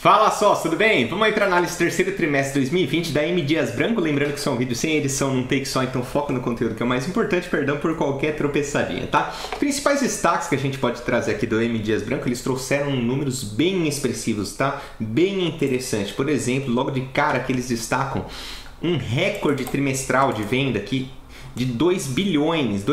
Fala sócio, tudo bem? Vamos aí para a análise do terceiro trimestre de 2020 da M. Dias Branco. Lembrando que isso é um vídeo sem edição, num take só, então foca no conteúdo que é o mais importante, perdão por qualquer tropeçadinha, tá? Os principais destaques que a gente pode trazer aqui do M. Dias Branco, eles trouxeram números bem expressivos, tá? Bem interessante. Por exemplo, logo de cara que eles destacam um recorde trimestral de venda aqui de 2 bilhões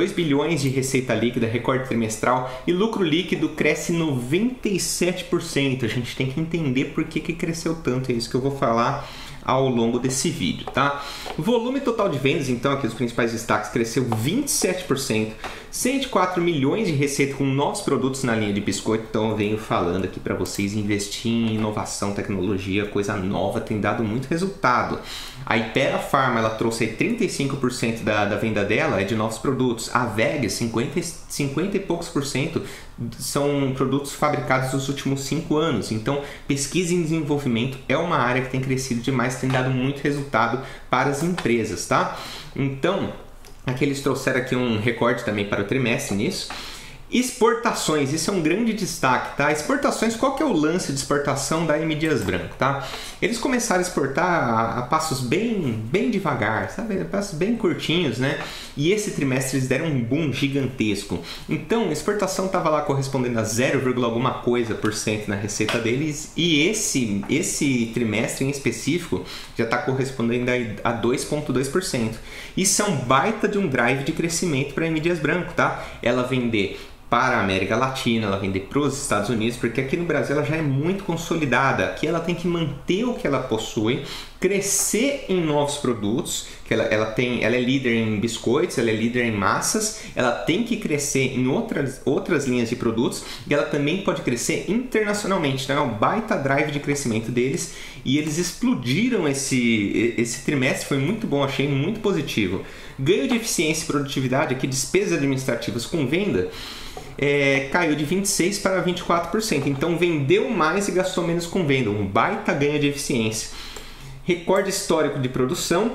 de receita líquida, recorde trimestral, e lucro líquido cresce 97%. A gente tem que entender por que cresceu tanto, é isso que eu vou falar ao longo desse vídeo, tá? O volume total de vendas, então, aqui os principais destaques, cresceu 27%, 104 milhões de receita com novos produtos na linha de biscoito. Então eu venho falando aqui para vocês, investir em inovação, tecnologia, coisa nova, tem dado muito resultado. A Hypera Pharma, ela trouxe aí 35% da venda dela é de novos produtos. A Vegas, 50 e poucos por cento são produtos fabricados nos últimos 5 anos. Então, pesquisa e desenvolvimento é uma área que tem crescido demais, tem dado muito resultado para as empresas, tá? Então, aqui eles trouxeram aqui um recorde também para o trimestre nisso. Exportações, isso é um grande destaque, tá? Exportações, qual que é o lance de exportação da M. Dias Branco, tá? Eles começaram a exportar a passos bem devagar, sabe? A passos bem curtinhos, né? E esse trimestre eles deram um boom gigantesco. Então, a exportação estava lá correspondendo a 0, alguma coisa por cento na receita deles, e esse trimestre em específico já está correspondendo a 2,2%. Isso é um baita de um drive de crescimento para a M. Dias Branco, tá? Ela vender para a América Latina, ela vender para os Estados Unidos, porque aqui no Brasil ela já é muito consolidada. Aqui ela tem que manter o que ela possui, crescer em novos produtos, que ela é líder em biscoitos, ela é líder em massas, ela tem que crescer em outras linhas de produtos, e ela também pode crescer internacionalmente. Então é um baita drive de crescimento deles, e eles explodiram esse trimestre, foi muito bom, achei muito positivo. Ganho de eficiência e produtividade, aqui despesas administrativas com venda, caiu de 26% para 24%. Então vendeu mais e gastou menos com venda, um baita ganho de eficiência. Recorde histórico de produção,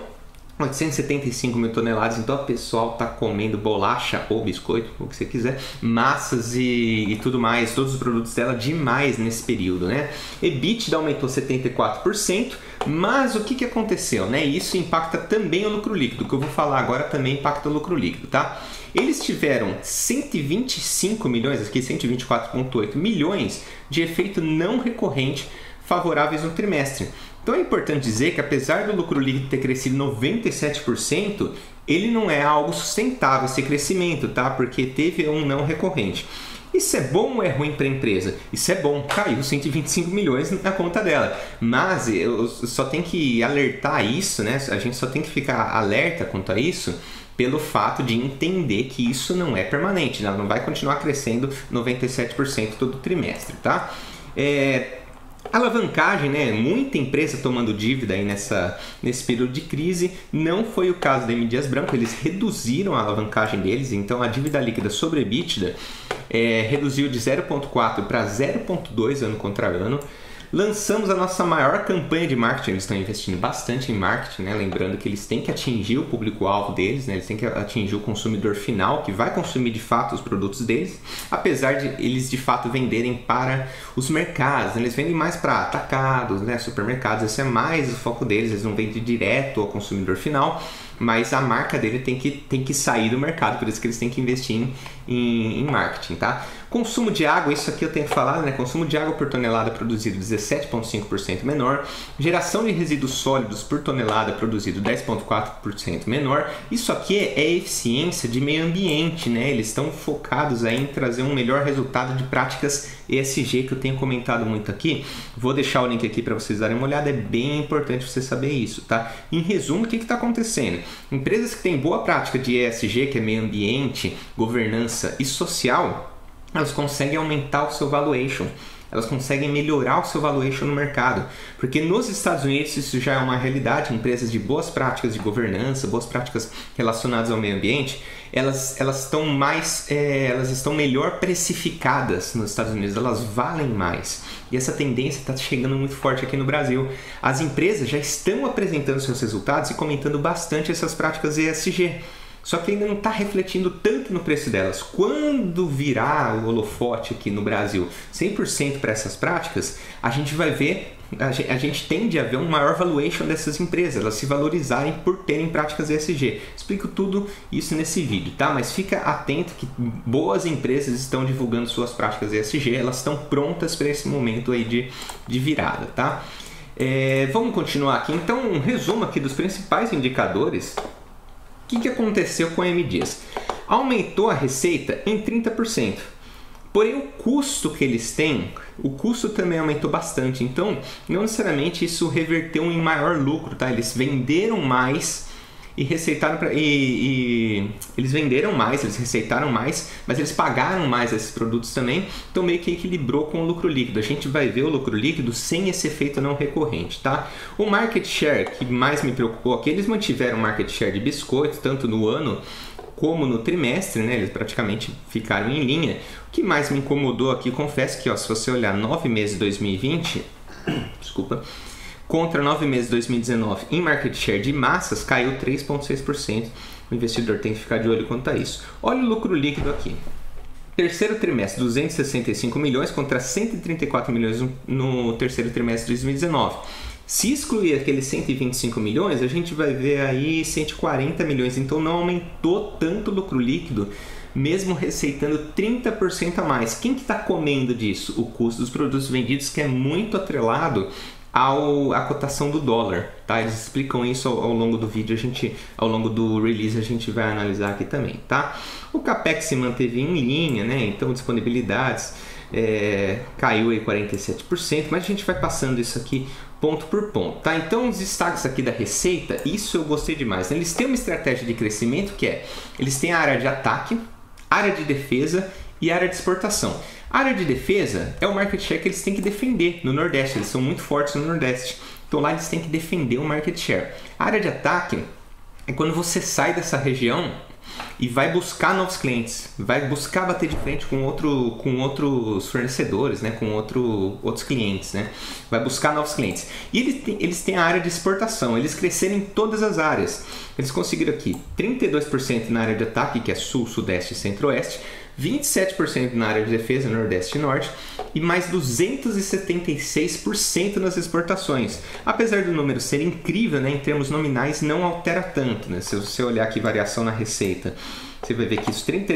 875 mil toneladas. Então o pessoal está comendo bolacha ou biscoito, o que você quiser, massas e tudo mais, todos os produtos dela demais nesse período, né? EBITDA aumentou 74%, mas o que aconteceu, né? Isso impacta também o lucro líquido, o que eu vou falar agora também impacta o lucro líquido, tá? Eles tiveram 125 milhões, aqui 124,8 milhões de efeito não recorrente favoráveis no trimestre. Então é importante dizer que apesar do lucro líquido ter crescido 97%, ele não é algo sustentável esse crescimento, tá? Porque teve um não recorrente. Isso é bom ou é ruim para a empresa? Isso é bom, caiu 125 milhões na conta dela. Mas eu só tenho que alertar isso, né? A gente só tem que ficar alerta quanto a isso, pelo fato de entender que isso não é permanente, né? Ela não vai continuar crescendo 97% todo trimestre, tá? Alavancagem, né? Muita empresa tomando dívida aí nesse período de crise. Não foi o caso da M. Dias Branco, eles reduziram a alavancagem deles, então a dívida líquida sobre EBITDA reduziu de 0,4 para 0,2 ano contra ano. Lançamos a nossa maior campanha de marketing, eles estão investindo bastante em marketing, né? Lembrando que eles têm que atingir o público-alvo deles, né? Eles têm que atingir o consumidor final, que vai consumir de fato os produtos deles, apesar de eles de fato venderem para os mercados, né? Eles vendem mais para atacados, né? Supermercados, esse é mais o foco deles, eles não vendem direto ao consumidor final, mas a marca dele tem que sair do mercado, por isso que eles têm que investir em marketing, tá? Consumo de água, isso aqui eu tenho falado, né? Consumo de água por tonelada produzido 17,5% menor. Geração de resíduos sólidos por tonelada produzido 10,4% menor. Isso aqui é eficiência de meio ambiente, né? Eles estão focados aí em trazer um melhor resultado de práticas ESG, que eu tenho comentado muito aqui. Vou deixar o link aqui para vocês darem uma olhada, é bem importante você saber isso, tá? Em resumo, o que está acontecendo? Empresas que têm boa prática de ESG, que é meio ambiente, governança e social, elas conseguem aumentar o seu valuation, elas conseguem melhorar o seu valuation no mercado, porque nos Estados Unidos isso já é uma realidade. Empresas de boas práticas de governança, boas práticas relacionadas ao meio ambiente, elas estão melhor precificadas nos Estados Unidos, elas valem mais. E essa tendência está chegando muito forte aqui no Brasil. As empresas já estão apresentando seus resultados e comentando bastante essas práticas ESG. Só que ainda não está refletindo tanto bastante no preço delas. Quando virar o holofote aqui no Brasil 100% para essas práticas, a gente vai ver, a gente tende a ver um maior valuation dessas empresas, elas se valorizarem por terem práticas ESG. Explico tudo isso nesse vídeo, tá? Mas fica atento que boas empresas estão divulgando suas práticas ESG, elas estão prontas para esse momento aí de virada, tá? Vamos continuar aqui. Então, um resumo aqui dos principais indicadores. O que aconteceu com a M Dias? Aumentou a receita em 30%. Porém, o custo que eles têm, o custo também aumentou bastante. Então, não necessariamente isso reverteu em maior lucro, tá? Eles venderam mais e receitaram eles venderam mais, eles receitaram mais, mas eles pagaram mais esses produtos também. Então, meio que equilibrou com o lucro líquido. A gente vai ver o lucro líquido sem esse efeito não recorrente, tá? O market share que mais me preocupou aqui, eles mantiveram o market share de biscoito, tanto no ano como no trimestre, né? Eles praticamente ficaram em linha. O que mais me incomodou aqui, confesso que, ó, se você olhar 9 meses de 2020, desculpa, contra 9 meses de 2019, em market share de massas, caiu 3,6%. O investidor tem que ficar de olho quanto a isso. Olha o lucro líquido aqui. Terceiro trimestre, 265 milhões contra 134 milhões no terceiro trimestre de 2019. Se excluir aqueles 125 milhões, a gente vai ver aí 140 milhões. Então não aumentou tanto o lucro líquido, mesmo receitando 30% a mais. Quem que está comendo disso? O custo dos produtos vendidos, que é muito atrelado à cotação do dólar, tá? Eles explicam isso ao longo do vídeo, ao longo do release a gente vai analisar aqui também, tá? O Capex se manteve em linha, né? Então disponibilidades caiu aí 47%, mas a gente vai passando isso aqui ponto por ponto, tá? Então os destaques aqui da receita, isso eu gostei demais, né? Eles têm uma estratégia de crescimento eles têm a área de ataque, área de defesa e área de exportação. A área de defesa é o market share que eles têm que defender no Nordeste, eles são muito fortes no Nordeste, então lá eles têm que defender o market share. A área de ataque é quando você sai dessa região e vai buscar novos clientes, vai buscar bater de frente com outros fornecedores, né? Com outros clientes, né? Vai buscar novos clientes. E eles têm a área de exportação, eles cresceram em todas as áreas. Eles conseguiram aqui 32% na área de ataque, que é Sul, Sudeste e Centro-Oeste, 27% na área de defesa, Nordeste e Norte, e mais 276% nas exportações. Apesar do número ser incrível, né, em termos nominais, não altera tanto, né? Se você olhar aqui variação na receita, você vai ver que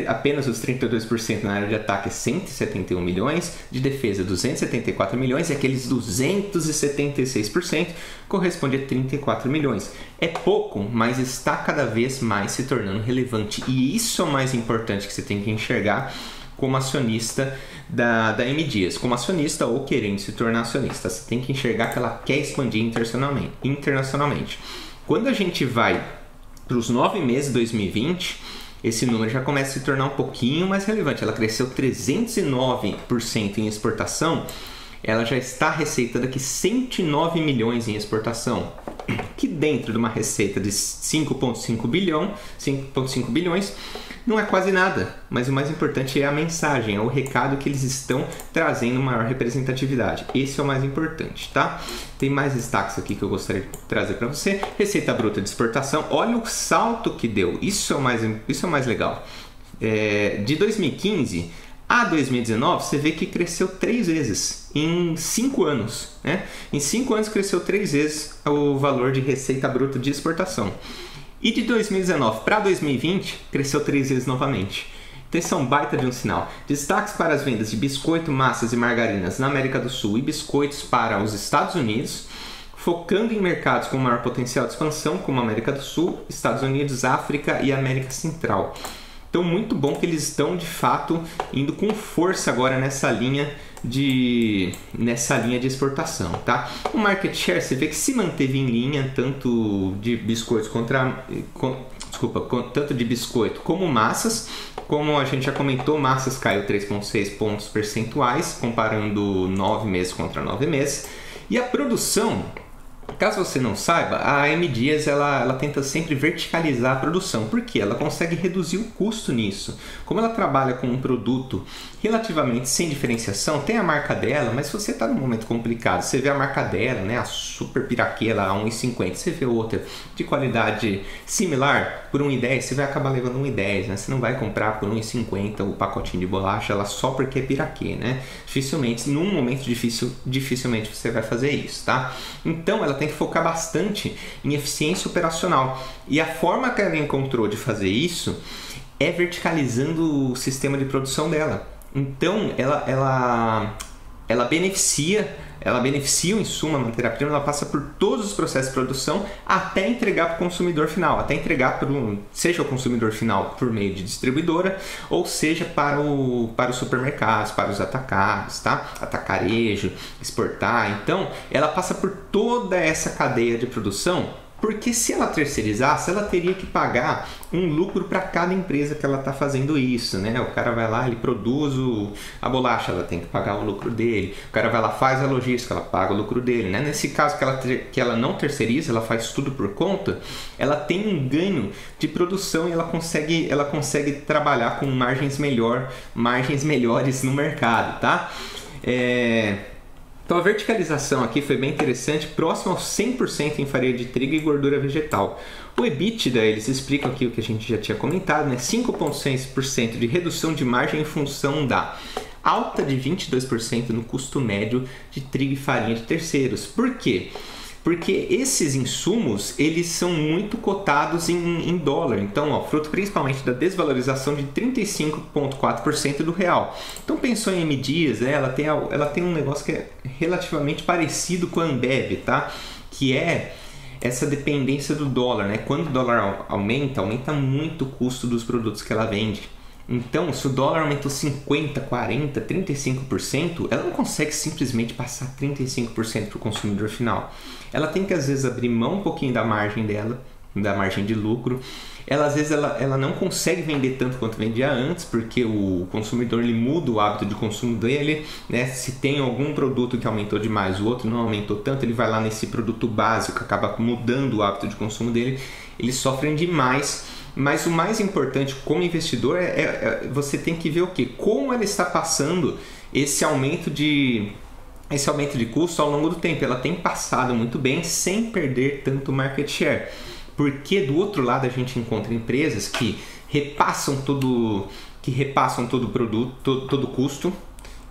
apenas os 32% na área de ataque é 171 milhões, de defesa 274 milhões, e aqueles 276% corresponde a 34 milhões. É pouco, mas está cada vez mais se tornando relevante. E isso é o mais importante que você tem que enxergar como acionista da M Dias. Como acionista ou querendo se tornar acionista, você tem que enxergar que ela quer expandir internacionalmente. Quando a gente vai para os 9 meses de 2020, esse número já começa a se tornar um pouquinho mais relevante. Ela cresceu 309% em exportação, ela já está receitando aqui 109 milhões em exportação, que dentro de uma receita de 5,5 bilhões, não é quase nada, mas o mais importante é a mensagem, é o recado que eles estão trazendo maior representatividade. Esse é o mais importante, tá? Tem mais destaques aqui que eu gostaria de trazer para você. Receita bruta de exportação, olha o salto que deu, isso é o mais legal. De 2015 a 2019, você vê que cresceu 3 vezes em 5 anos, né? Em 5 anos cresceu 3 vezes o valor de receita bruta de exportação. E de 2019 para 2020, cresceu 3 vezes novamente. Então isso é um baita de um sinal. Destaques para as vendas de biscoito, massas e margarinas na América do Sul e biscoitos para os Estados Unidos, focando em mercados com maior potencial de expansão, como a América do Sul, Estados Unidos, África e América Central. Então, muito bom que eles estão, de fato, indo com força agora nessa linha de exportação, tá? O market share, você vê que se manteve em linha, tanto de biscoitos tanto de biscoito como massas. Como a gente já comentou, massas caiu 3,6 pontos percentuais, comparando 9 meses contra 9 meses. E a produção Caso você não saiba, a M Dias ela tenta sempre verticalizar a produção, porque ela consegue reduzir o custo nisso. Como ela trabalha com um produto relativamente sem diferenciação, tem a marca dela, mas se você está num momento complicado, você vê a marca dela, né, a super piraquê lá, a 1,50, você vê outra de qualidade similar por 1,10, você vai acabar levando 1,10, né? Você não vai comprar por 1,50 o pacotinho de bolacha ela só porque é piraquê, né? Dificilmente, num momento difícil, dificilmente você vai fazer isso, tá? Então ela tem que focar bastante em eficiência operacional. E a forma que ela encontrou de fazer isso é verticalizando o sistema de produção dela. Então ela beneficia o insumo, a matéria-prima, ela passa por todos os processos de produção até entregar para o consumidor final, até entregar seja o consumidor final por meio de distribuidora, ou seja para os supermercados, para os atacados, tá? Atacarejo, exportar. Então, ela passa por toda essa cadeia de produção. Porque se ela terceirizasse, ela teria que pagar um lucro para cada empresa que ela está fazendo isso, né? O cara vai lá, ele produz a bolacha, ela tem que pagar o lucro dele. O cara vai lá, faz a logística, ela paga o lucro dele, né? Nesse caso que ela não terceiriza, ela faz tudo por conta, ela tem um ganho de produção e ela consegue trabalhar com margens melhores no mercado, tá? Então a verticalização aqui foi bem interessante, próximo ao 100% em farinha de trigo e gordura vegetal. O EBITDA, eles explicam aqui o que a gente já tinha comentado, né? 5,6% de redução de margem em função da alta de 22% no custo médio de trigo e farinha de terceiros. Por quê? Porque esses insumos, eles são muito cotados em dólar. Então, fruto principalmente da desvalorização de 35,4% do real. Então, pensou em M Dias, ela tem um negócio que é relativamente parecido com a Ambev, tá? Que é essa dependência do dólar, né? Quando o dólar aumenta muito o custo dos produtos que ela vende. Então, se o dólar aumentou 50%, 40%, 35%, ela não consegue simplesmente passar 35% para o consumidor final. Ela tem que, às vezes, abrir mão um pouquinho da margem dela, da margem de lucro. Às vezes, ela não consegue vender tanto quanto vendia antes, porque o consumidor ele muda o hábito de consumo dele, né? Se tem algum produto que aumentou demais, o outro não aumentou tanto, ele vai lá nesse produto básico, acaba mudando o hábito de consumo dele, eles sofrem demais. Mas o mais importante como investidor você tem que ver o quê? Como ela está passando esse aumento de custo ao longo do tempo. Ela tem passado muito bem sem perder tanto market share. Porque do outro lado a gente encontra empresas que repassam todo o produto, todo o custo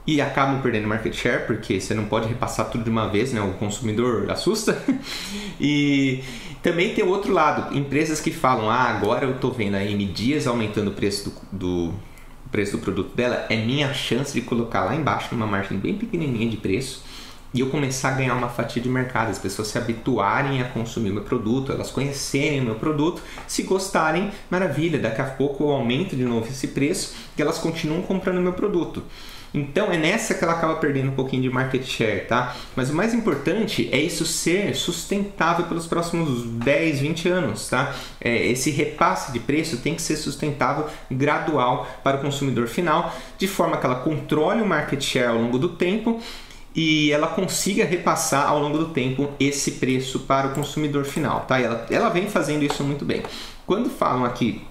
e acabam perdendo market share, porque você não pode repassar tudo de uma vez, né? O consumidor assusta. E também tem o outro lado, empresas que falam, agora eu estou vendo a M Dias aumentando o preço do produto dela, é minha chance de colocar lá embaixo numa margem bem pequenininha de preço e eu começar a ganhar uma fatia de mercado, as pessoas se habituarem a consumir o meu produto, elas conhecerem o meu produto, se gostarem, maravilha, daqui a pouco eu aumento de novo esse preço e elas continuam comprando o meu produto. Então é nessa que ela acaba perdendo um pouquinho de market share, tá? Mas o mais importante é isso ser sustentável pelos próximos 10, 20 anos, tá? Esse repasse de preço tem que ser sustentável, gradual para o consumidor final, de forma que ela controle o market share ao longo do tempo e ela consiga repassar ao longo do tempo esse preço para o consumidor final, tá? Ela vem fazendo isso muito bem. Quando falam aqui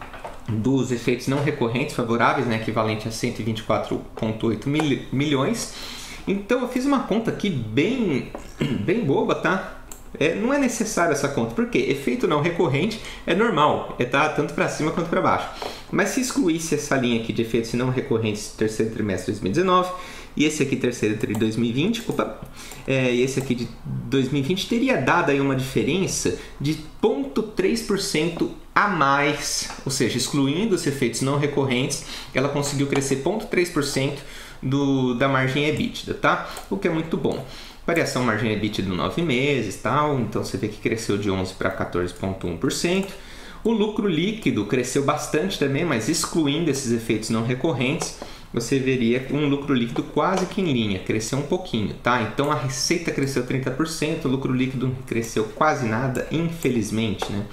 dos efeitos não recorrentes favoráveis, né, equivalente a 124,8 milhões. Então eu fiz uma conta aqui bem boba, tá? Não é necessário essa conta, porque efeito não recorrente é normal, tá tanto para cima quanto para baixo. Mas se excluísse essa linha aqui de efeitos não recorrentes terceiro trimestre de 2019 e esse aqui terceiro trimestre de 2020, e esse aqui de 2020, teria dado aí uma diferença de 0,3% a mais, ou seja, excluindo os efeitos não recorrentes, ela conseguiu crescer 0,3% da margem EBITDA, tá? O que é muito bom. Variação margem EBITDA de 9 meses, tal, então você vê que cresceu de 11% para 14,1%. O lucro líquido cresceu bastante também, mas excluindo esses efeitos não recorrentes, você veria um lucro líquido quase que em linha, cresceu um pouquinho, tá? Então a receita cresceu 30%, o lucro líquido não cresceu quase nada, infelizmente, né?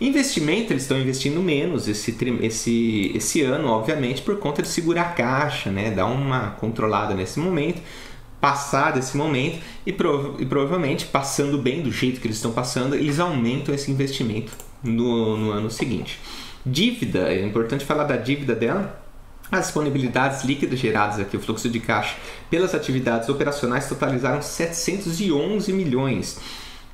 Investimento, eles estão investindo menos esse ano, obviamente, por conta de segurar a caixa, né? Dar uma controlada nesse momento, passar desse momento e provavelmente, passando bem do jeito que eles estão passando, eles aumentam esse investimento no ano seguinte. Dívida, é importante falar da dívida dela. As disponibilidades líquidas geradas aqui, o fluxo de caixa pelas atividades operacionais totalizaram 711 milhões.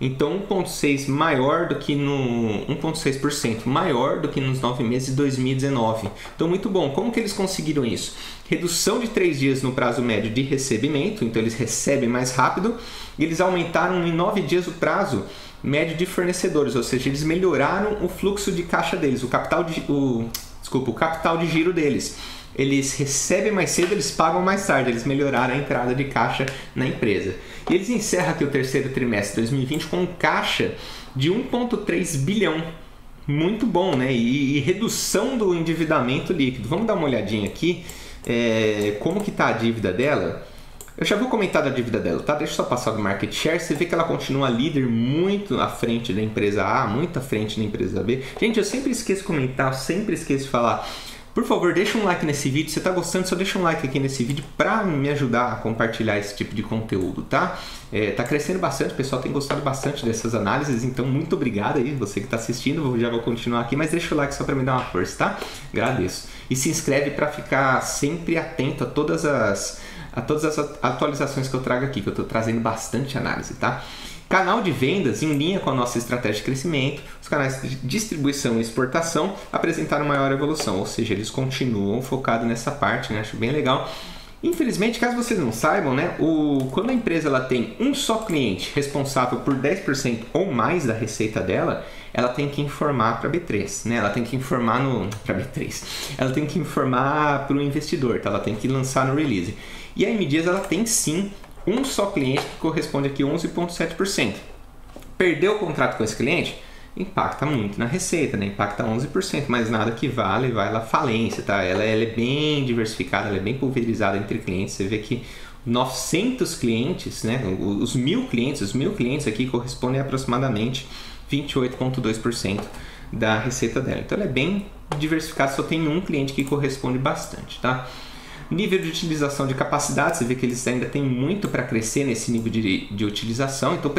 Então 1,6% maior do que 1,6% maior do que nos 9 meses de 2019. Então muito bom. Como que eles conseguiram isso? Redução de 3 dias no prazo médio de recebimento, então eles recebem mais rápido, e eles aumentaram em 9 dias o prazo médio de fornecedores, ou seja, eles melhoraram o fluxo de caixa deles, o capital de giro deles. Eles recebem mais cedo, eles pagam mais tarde, eles melhoraram a entrada de caixa na empresa. E eles encerram aqui o terceiro trimestre de 2020 com um caixa de 1,3 bilhão. Muito bom, né? E redução do endividamento líquido. Vamos dar uma olhadinha aqui, como que está a dívida dela. Eu já vou comentar da dívida dela, tá? Deixa eu só passar do market share. Você vê que ela continua líder muito à frente da empresa A, muito à frente da empresa B. Gente, eu sempre esqueço de comentar, eu sempre esqueço de falar. Por favor, deixa um like nesse vídeo. Se você está gostando, só deixa um like aqui nesse vídeo para me ajudar a compartilhar esse tipo de conteúdo, tá? Tá crescendo bastante, o pessoal tem gostado bastante dessas análises, então muito obrigado aí, você que está assistindo. Eu já vou continuar aqui, mas deixa o like só para me dar uma força, tá? Agradeço. E se inscreve para ficar sempre atento a todas as atualizações que eu trago aqui, que eu estou trazendo bastante análise, tá? Canal de vendas em linha com a nossa estratégia de crescimento. Os canais de distribuição e exportação apresentaram maior evolução, ou seja, eles continuam focados nessa parte, né? Acho bem legal. Infelizmente, caso vocês não saibam, né, quando a empresa ela tem um só cliente responsável por 10% ou mais da receita dela, ela tem que informar para a B3, né? Ela tem que informar para B3. Ela tem que informar para o investidor, tá? Ela tem que lançar no release. E a M Dias ela tem sim um só cliente que corresponde aqui a 11,7%. Perdeu o contrato com esse cliente? Impacta muito na receita, né? Impacta 11%, mas nada que vai lá falência, tá? Ela é bem diversificada, ela é bem pulverizada entre clientes. Você vê que 900 clientes, né? Os mil clientes aqui correspondem a aproximadamente 28,2% da receita dela. Então ela é bem diversificada, só tem um cliente que corresponde bastante, tá? Nível de utilização de capacidade, você vê que eles ainda têm muito para crescer nesse nível de utilização, então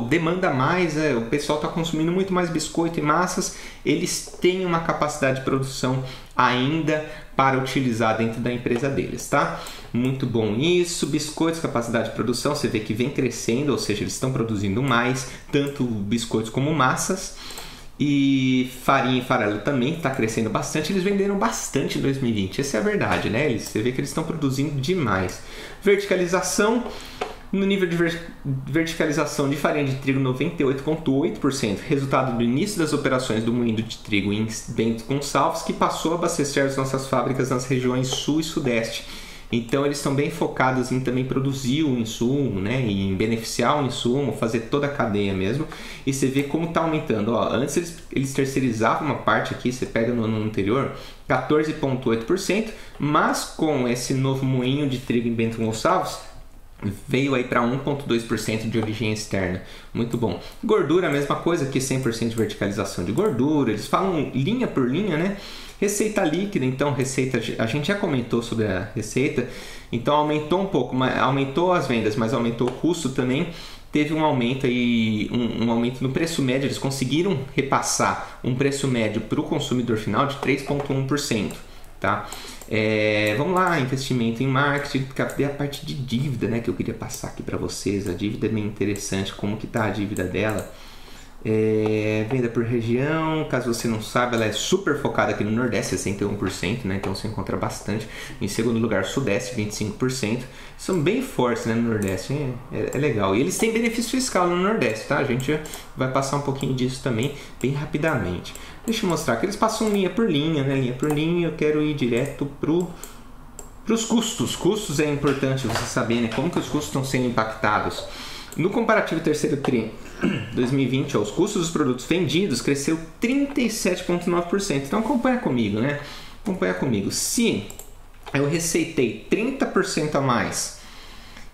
demanda mais, o pessoal está consumindo muito mais biscoito e massas, eles têm uma capacidade de produção ainda para utilizar dentro da empresa deles, tá? Muito bom isso, biscoitos, capacidade de produção, você vê que vem crescendo, ou seja, eles estão produzindo mais, tanto biscoitos como massas. E farinha e farelo também está crescendo bastante. Eles venderam bastante em 2020, essa é a verdade, né? Você vê que eles estão produzindo demais. Verticalização, no nível de verticalização de farinha de trigo 98,8%, resultado do início das operações do moinho de trigo em Bento Gonçalves, que passou a abastecer as nossas fábricas nas regiões sul e sudeste. Então eles estão bem focados em também produzir o insumo, né, em beneficiar o insumo, fazer toda a cadeia mesmo. E você vê como está aumentando. Ó, antes eles terceirizavam uma parte aqui, você pega no ano anterior, 14,8%, mas com esse novo moinho de trigo em Bento Gonçalves, veio aí para 1,2% de origem externa. Muito bom. Gordura, a mesma coisa que 100% de verticalização de gordura. Eles falam linha por linha, né? Receita líquida, então a gente já comentou sobre a receita, então aumentou um pouco, aumentou as vendas, mas aumentou o custo também. Teve um aumento aí, um aumento no preço médio, eles conseguiram repassar um preço médio para o consumidor final de 3,1%, tá? Vamos lá, investimento em marketing, cadê a parte de dívida, né, que eu queria passar aqui para vocês. A dívida é bem interessante, como que tá a dívida dela. Venda por região, caso você não saiba, ela é super focada aqui no Nordeste, 61%, né? Então você encontra bastante. Em segundo lugar, Sudeste, 25%. São bem fortes, né, no Nordeste, é legal. E eles têm benefício fiscal no Nordeste, tá? A gente vai passar um pouquinho disso também, bem rapidamente. Deixa eu mostrar que eles passam linha por linha, né? Linha por linha, eu quero ir direto para os custos. Custos é importante você saber, né? Como que os custos estão sendo impactados. No comparativo terceiro tri 2020, os custos dos produtos vendidos cresceu 37,9%. Então acompanha comigo, né? Acompanha comigo. Se eu receitei 30% a mais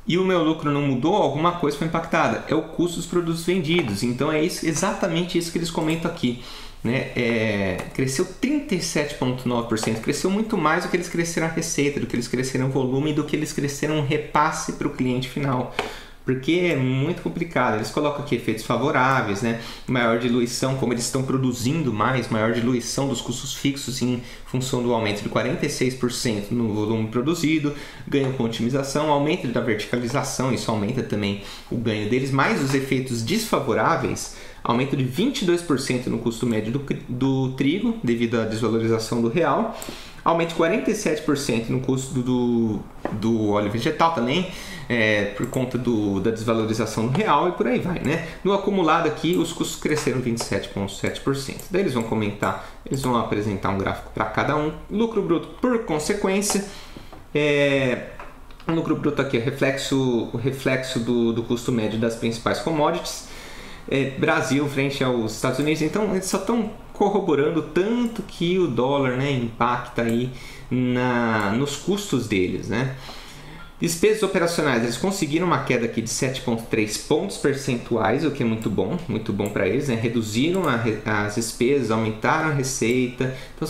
e o meu lucro não mudou, alguma coisa foi impactada. É o custo dos produtos vendidos. Então é exatamente isso que eles comentam aqui. né, cresceu 37,9%, cresceu muito mais do que eles cresceram a receita, do que eles cresceram o volume, do que eles cresceram o repasse para o cliente final. Porque é muito complicado. Eles colocam aqui efeitos favoráveis, né? Maior diluição, como eles estão produzindo mais, maior diluição dos custos fixos em função do aumento de 46% no volume produzido, ganho com otimização, aumento da verticalização, isso aumenta também o ganho deles, mais os efeitos desfavoráveis, aumento de 22% no custo médio do trigo, devido à desvalorização do real, aumento de 47% no custo do óleo vegetal também, por conta da desvalorização do real e por aí vai, né? No acumulado aqui, os custos cresceram 27,7%. Daí eles vão comentar, eles vão apresentar um gráfico para cada um. Lucro bruto, por consequência, o lucro bruto aqui é o reflexo do custo médio das principais commodities. Brasil frente aos Estados Unidos, então eles só estão corroborando tanto que o dólar, né, impacta aí nos custos deles, né? Despesas operacionais, eles conseguiram uma queda aqui de 7,3 pontos percentuais, o que é muito bom para eles, né? Reduziram as despesas, aumentaram a receita, então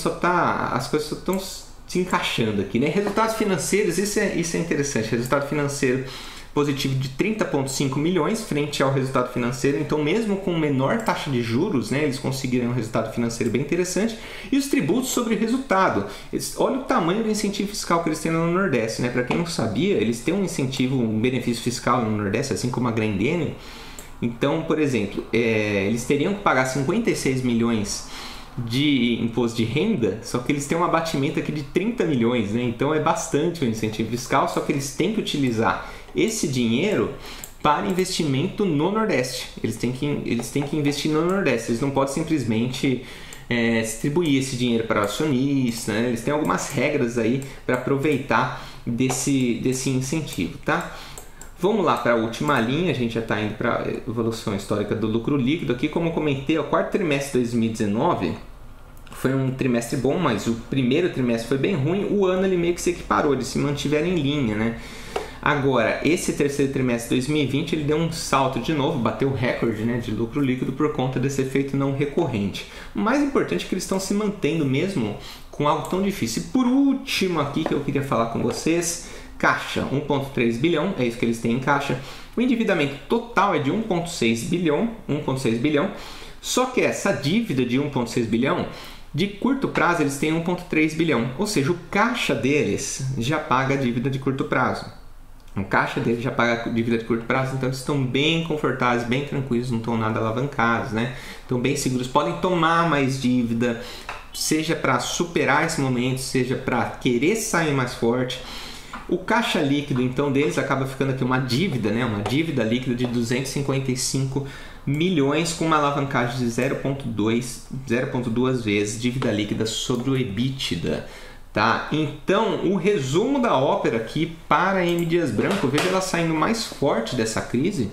as coisas só estão se encaixando aqui, né? Resultados financeiros, isso é interessante, resultado financeiro positivo de 30,5 milhões frente ao resultado financeiro, então mesmo com menor taxa de juros, né, eles conseguiram um resultado financeiro bem interessante. E os tributos sobre resultado, olha o tamanho do incentivo fiscal que eles têm no Nordeste, né? Para quem não sabia, eles têm um incentivo, um benefício fiscal no Nordeste, assim como a Grendene. Então, por exemplo, eles teriam que pagar 56 milhões de imposto de renda, só que eles têm um abatimento aqui de 30 milhões, né? Então é bastante o incentivo fiscal, só que eles têm que utilizar esse dinheiro para investimento no Nordeste. Eles têm que investir no Nordeste, eles não podem simplesmente distribuir esse dinheiro para acionistas, né? Eles têm algumas regras aí para aproveitar desse incentivo, tá? Vamos lá para a última linha, a gente já está indo para a evolução histórica do lucro líquido aqui. Como eu comentei, o quarto trimestre de 2019 foi um trimestre bom, mas o primeiro trimestre foi bem ruim. O ano ele meio que se equiparou, eles se mantiveram em linha, né? Agora, esse terceiro trimestre de 2020 ele deu um salto de novo, bateu o recorde, né, de lucro líquido por conta desse efeito não recorrente. O mais importante é que eles estão se mantendo mesmo com algo tão difícil. E por último aqui que eu queria falar com vocês, caixa, 1,3 bilhão, é isso que eles têm em caixa. O endividamento total é de 1,6 bilhão, só que essa dívida de 1,6 bilhão, de curto prazo eles têm 1,3 bilhão, ou seja, o caixa deles já paga a dívida de curto prazo. O caixa deles já paga a dívida de curto prazo, então eles estão bem confortáveis, bem tranquilos, não estão nada alavancados, né? Estão bem seguros, podem tomar mais dívida, seja para superar esse momento, seja para querer sair mais forte. O caixa líquido, então, deles acaba ficando aqui uma dívida, né? Uma dívida líquida de 255 milhões com uma alavancagem de 0,2 vezes dívida líquida sobre o EBITDA. Tá? Então, o resumo da ópera aqui para a M. Dias Branco, veja ela saindo mais forte dessa crise,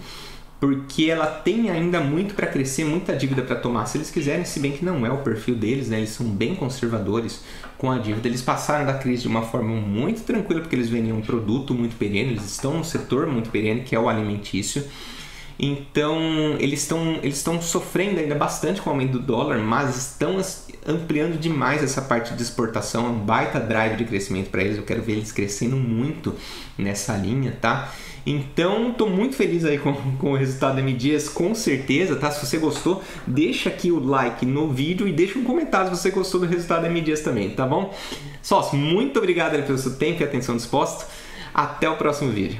porque ela tem ainda muito para crescer, muita dívida para tomar, se eles quiserem, se bem que não é o perfil deles, né? Eles são bem conservadores com a dívida. Eles passaram da crise de uma forma muito tranquila, porque eles vendiam um produto muito perene, eles estão num setor muito perene, que é o alimentício. Então, eles estão sofrendo ainda bastante com o aumento do dólar, mas estão ampliando demais essa parte de exportação, é um baita drive de crescimento para eles, eu quero ver eles crescendo muito nessa linha, tá? Então, estou muito feliz aí com o resultado da M. Dias, com certeza, tá? Se você gostou, deixa aqui o like no vídeo e deixa um comentário se você gostou do resultado da M. Dias também, tá bom? Sócio, muito obrigado pelo seu tempo e atenção disposta. Até o próximo vídeo.